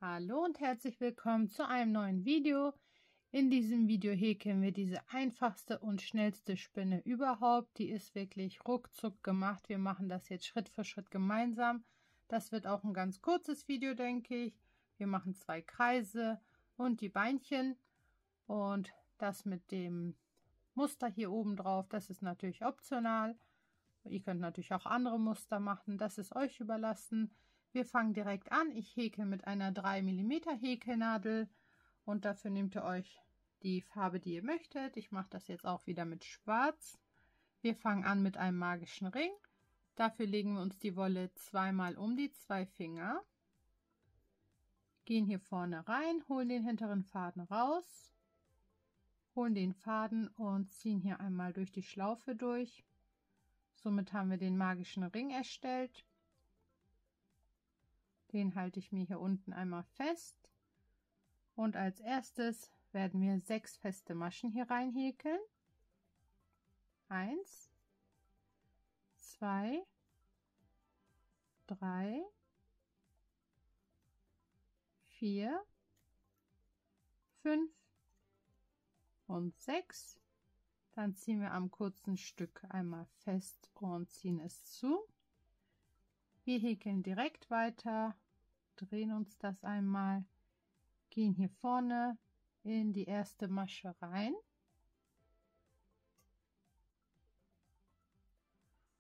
Hallo und herzlich willkommen zu einem neuen Video. In diesem Video häkeln wir diese einfachste und schnellste Spinne überhaupt. Die ist wirklich ruckzuck gemacht. Wir machen das jetzt Schritt für Schritt gemeinsam. Das wird auch ein ganz kurzes Video, denke ich. Wir machen 2 Kreise und die Beinchen. Und das mit dem Muster hier oben drauf, das ist natürlich optional. Ihr könnt natürlich auch andere Muster machen, das ist euch überlassen. Wir fangen direkt an. Ich häkel mit einer 3 mm Häkelnadel und dafür nehmt ihr euch die Farbe, die ihr möchtet. Ich mache das jetzt auch wieder mit Schwarz. Wir fangen an mit einem magischen Ring. Dafür legen wir uns die Wolle zweimal um die 2 Finger. Gehen hier vorne rein, holen den hinteren Faden raus, holen den Faden und ziehen hier einmal durch die Schlaufe durch. Somit haben wir den magischen Ring erstellt. Den halte ich mir hier unten einmal fest. Und als erstes werden wir 6 feste Maschen hier rein häkeln. 1, 2, 3, 4, 5 und 6. Dann ziehen wir am kurzen Stück einmal fest und ziehen es zu. Wir häkeln direkt weiter, drehen uns das einmal, gehen hier vorne in die erste Masche rein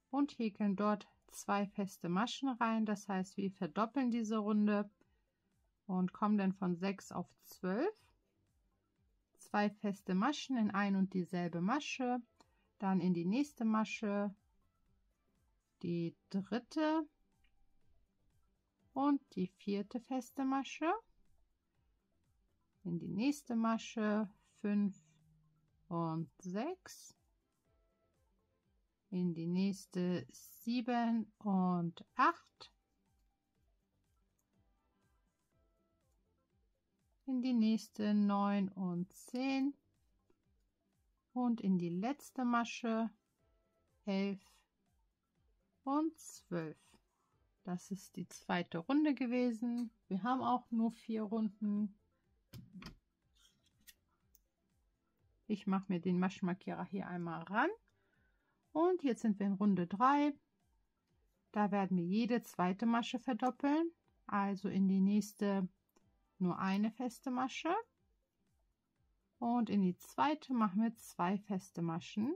und häkeln dort 2 feste Maschen rein. Das heißt, wir verdoppeln diese Runde und kommen dann von 6 auf 12. 2 feste Maschen in ein und dieselbe Masche, dann in die nächste Masche, die dritte und die 4. feste Masche, in die nächste Masche, 5 und 6, in die nächste 7 und 8, in die nächste 9 und 10 und in die letzte Masche 11 und 12. Das ist die zweite Runde gewesen. Wir haben auch nur 4 Runden. Ich mache mir den Maschenmarkierer hier einmal ran. Und jetzt sind wir in Runde 3. Da werden wir jede zweite Masche verdoppeln. Also in die nächste nur eine feste Masche. Und in die zweite machen wir 2 feste Maschen.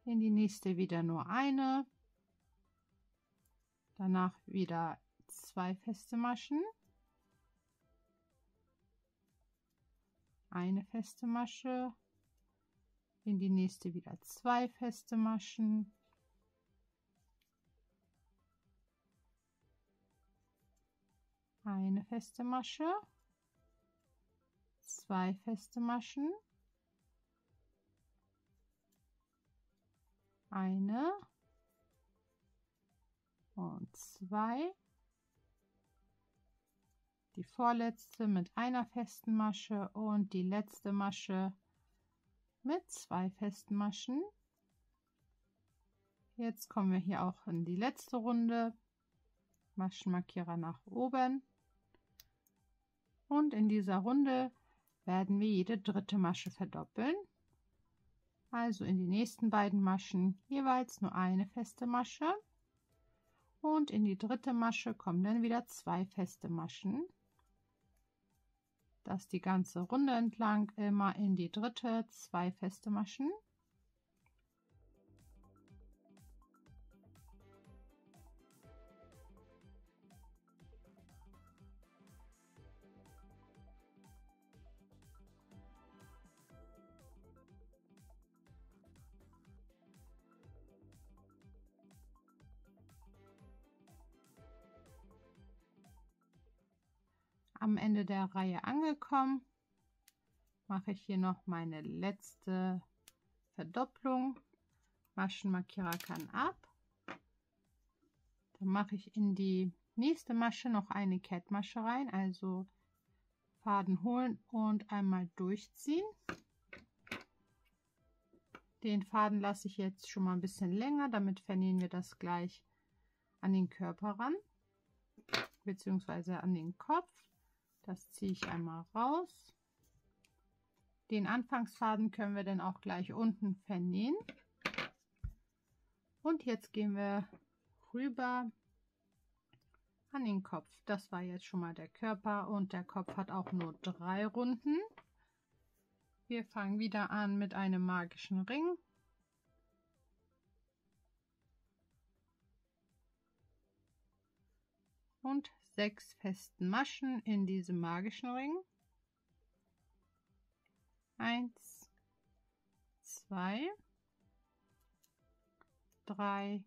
In die nächste wieder nur eine. Danach wieder 2 feste Maschen, eine feste Masche, in die nächste wieder 2 feste Maschen, eine feste Masche, 2 feste Maschen, eine und 2, die vorletzte mit einer festen Masche und die letzte Masche mit 2 festen Maschen. Jetzt kommen wir hier auch in die letzte Runde, Maschenmarkierer nach oben, und in dieser Runde werden wir jede dritte Masche verdoppeln. Also in die nächsten beiden Maschen jeweils nur eine feste Masche. Und in die dritte Masche kommen dann wieder 2 feste Maschen. Das die ganze Runde entlang, immer in die dritte 2 feste Maschen. Am Ende der Reihe angekommen, mache ich hier noch meine letzte Verdopplung. Maschenmarkierer kann ab. Dann mache ich in die nächste Masche noch eine Kettmasche rein, also Faden holen und einmal durchziehen. Den Faden lasse ich jetzt schon mal ein bisschen länger, damit vernähen wir das gleich an den Körper ran. bzw. an den Kopf. Das ziehe ich einmal raus. Den Anfangsfaden können wir dann auch gleich unten vernähen. Und jetzt gehen wir rüber an den Kopf. Das war jetzt schon mal der Körper und der Kopf hat auch nur 3 Runden. Wir fangen wieder an mit einem magischen Ring. Und 6 festen Maschen in diesem magischen Ring. 1, 2, 3,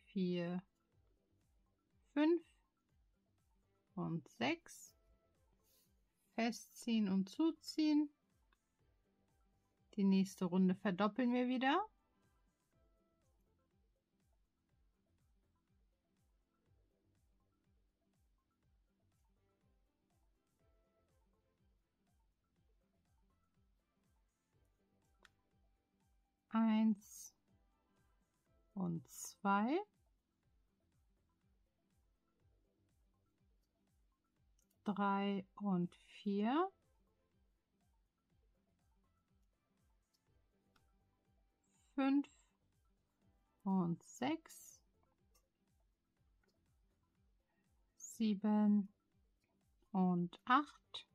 4, 5 und 6. Festziehen und zuziehen. Die nächste Runde verdoppeln wir wieder. Eins und 2. 3 und 4. 5 und 6. 7 und 8.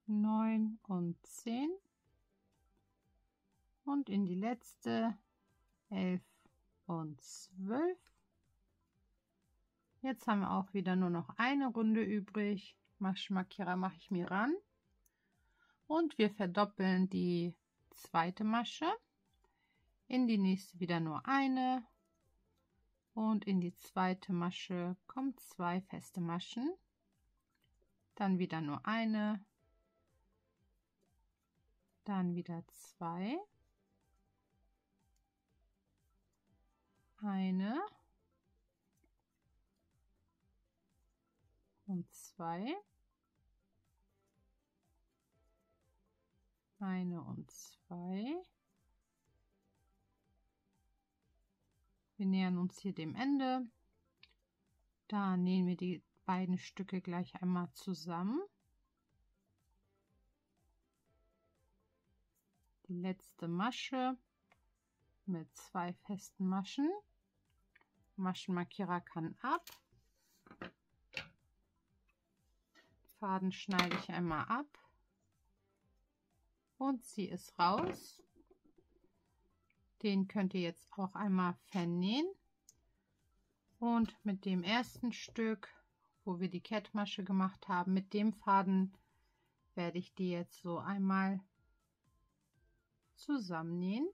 9 und 10. Und in die letzte 11 und 12. Jetzt haben wir auch wieder nur noch eine Runde übrig. Maschenmarkierer mache ich mir ran. Und wir verdoppeln die zweite Masche. In die nächste wieder nur eine. Und in die zweite Masche kommen 2 feste Maschen. Dann wieder nur eine. Dann wieder 2. Eine. Und 2. Eine und 2. Wir nähern uns hier dem Ende. Da nähen wir die beiden Stücke gleich einmal zusammen. Die letzte Masche mit 2 festen Maschen. Maschenmarkierer kann ab. Faden schneide ich einmal ab und ziehe es raus. Den könnt ihr jetzt auch einmal vernähen. Und mit dem ersten Stück, wo wir die Kettmasche gemacht haben, mit dem Faden werde ich die jetzt so einmal zusammennähen.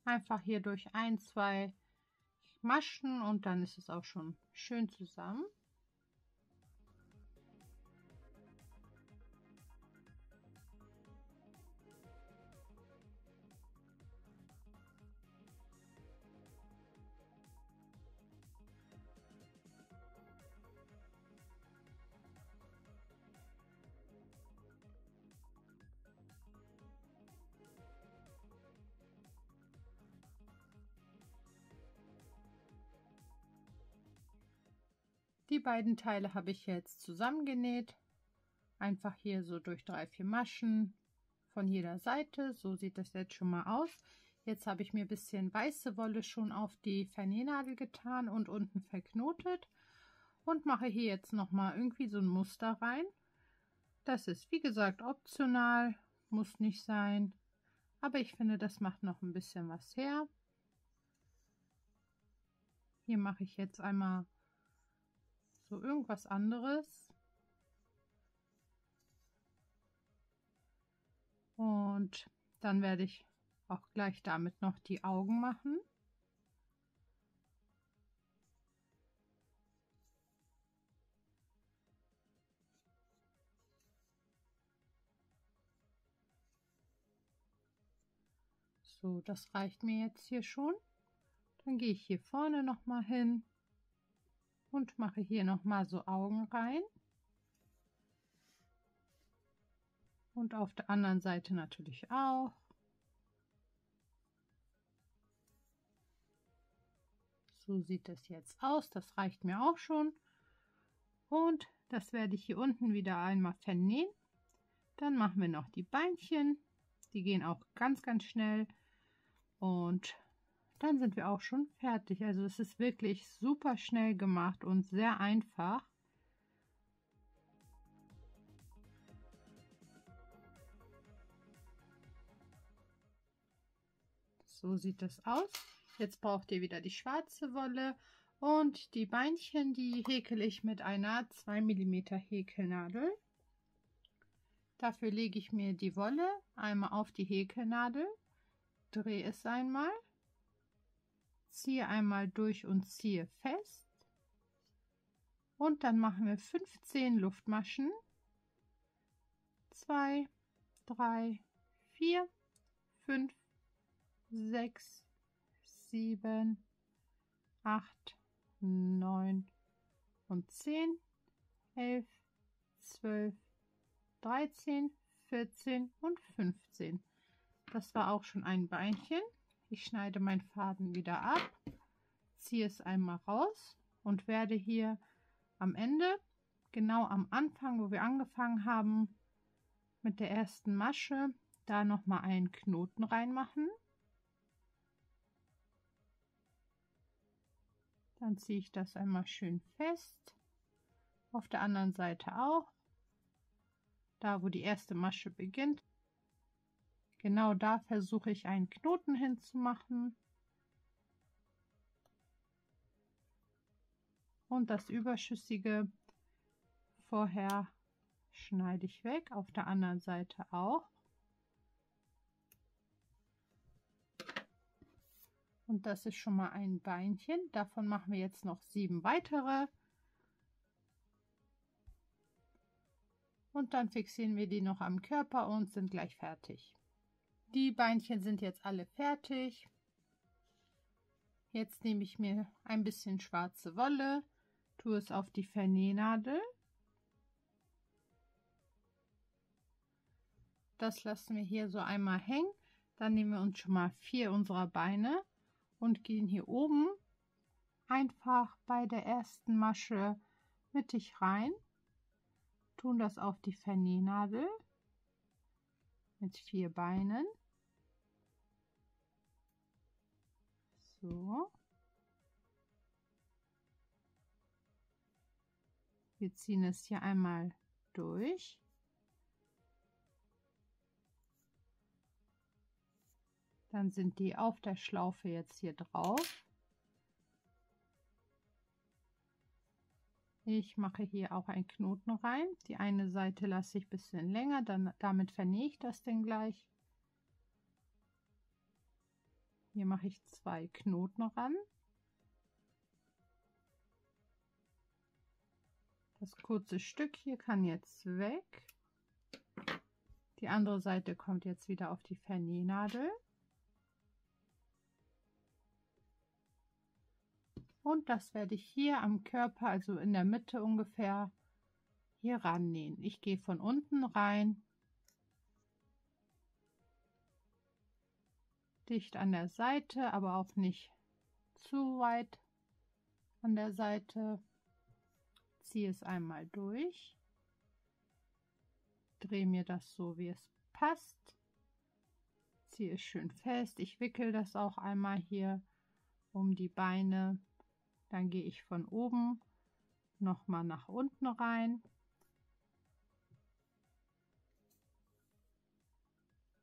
Einfach hier durch 1, 2 Maschen und dann ist es auch schon schön zusammen. Die beiden Teile habe ich jetzt zusammengenäht. Einfach hier so durch 3, 4 Maschen von jeder Seite. So sieht das jetzt schon mal aus. Jetzt habe ich mir ein bisschen weiße Wolle schon auf die Vernähnadel getan und unten verknotet. Und mache hier jetzt nochmal irgendwie so ein Muster rein. Das ist wie gesagt optional, muss nicht sein. Aber ich finde, das macht noch ein bisschen was her. Hier mache ich jetzt einmal so irgendwas anderes. Und dann werde ich auch gleich damit noch die Augen machen. So, das reicht mir jetzt hier schon. Dann gehe ich hier vorne noch mal hin und mache hier noch mal so Augen rein. Und auf der anderen Seite natürlich auch. So sieht es jetzt aus. Das reicht mir auch schon. Und das werde ich hier unten wieder einmal vernähen. Dann machen wir noch die Beinchen. Die gehen auch ganz, ganz schnell. Und dann sind wir auch schon fertig. Also es ist wirklich super schnell gemacht und sehr einfach. So sieht es aus. Jetzt braucht ihr wieder die schwarze Wolle und die Beinchen, die häkle ich mit einer 2 mm Häkelnadel. Dafür lege ich mir die Wolle einmal auf die Häkelnadel, drehe es einmal, ziehe einmal durch und ziehe fest und dann machen wir 15 Luftmaschen. 2, 3, 4, 5, 6, 7, 8, 9 und 10, 11, 12, 13, 14 und 15. Das war auch schon ein Beinchen. Ich schneide meinen Faden wieder ab, ziehe es einmal raus und werde hier am Ende, genau am Anfang, wo wir angefangen haben mit der ersten Masche, da noch mal einen Knoten reinmachen. Dann ziehe ich das einmal schön fest. Auf der anderen Seite auch. Da, wo die erste Masche beginnt. Genau da versuche ich einen Knoten hinzumachen. Und das Überschüssige vorher schneide ich weg. Auf der anderen Seite auch. Und das ist schon mal ein Beinchen. Davon machen wir jetzt noch 7 weitere. Und dann fixieren wir die noch am Körper und sind gleich fertig. Die Beinchen sind jetzt alle fertig. Jetzt nehme ich mir ein bisschen schwarze Wolle, tue es auf die Vernähnadel. Das lassen wir hier so einmal hängen. Dann nehmen wir uns schon mal 4 unserer Beine und gehen hier oben einfach bei der ersten Masche mittig rein, tun das auf die Vernähnadel mit 4 Beinen. So. Wir ziehen es hier einmal durch. Dann sind die auf der Schlaufe jetzt hier drauf. Ich mache hier auch einen Knoten rein. Die eine Seite lasse ich ein bisschen länger, damit vernähe ich das dann gleich. Hier mache ich 2 Knoten ran. Das kurze Stück hier kann jetzt weg. Die andere Seite kommt jetzt wieder auf die Vernähnadel. Und das werde ich hier am Körper, also in der Mitte ungefähr, hier rannähen. Ich gehe von unten rein, dicht an der Seite, aber auch nicht zu weit an der Seite. Ziehe es einmal durch, drehe mir das so, wie es passt, ziehe es schön fest. Ich wickel das auch einmal hier um die Beine. Dann gehe ich von oben noch mal nach unten rein.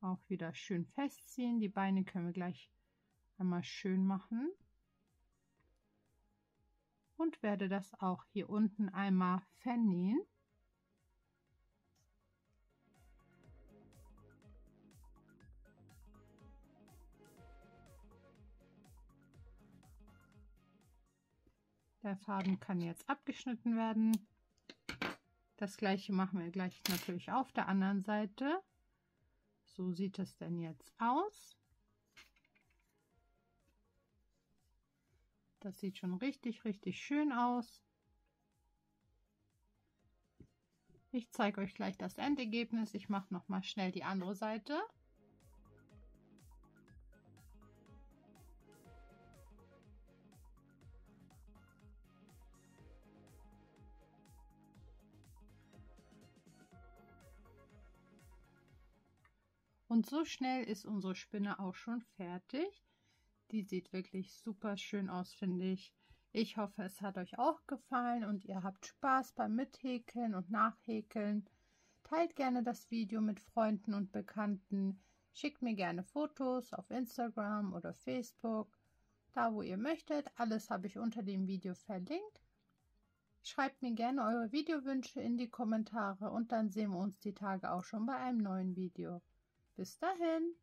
Auch wieder schön festziehen. Die Beine können wir gleich einmal schön machen. Und werde das auch hier unten einmal vernähen. Der Faden kann jetzt abgeschnitten werden. Das gleiche machen wir gleich natürlich auf der anderen Seite. So sieht es denn jetzt aus. Das sieht schon richtig, richtig schön aus. Ich zeige euch gleich das Endergebnis. Ich mache noch mal schnell die andere Seite. Und so schnell ist unsere Spinne auch schon fertig. Die sieht wirklich super schön aus, finde ich. Ich hoffe, es hat euch auch gefallen und ihr habt Spaß beim Mithäkeln und Nachhäkeln. Teilt gerne das Video mit Freunden und Bekannten. Schickt mir gerne Fotos auf Instagram oder Facebook. Da, wo ihr möchtet. Alles habe ich unter dem Video verlinkt. Schreibt mir gerne eure Videowünsche in die Kommentare und dann sehen wir uns die Tage auch schon bei einem neuen Video. Bis dahin!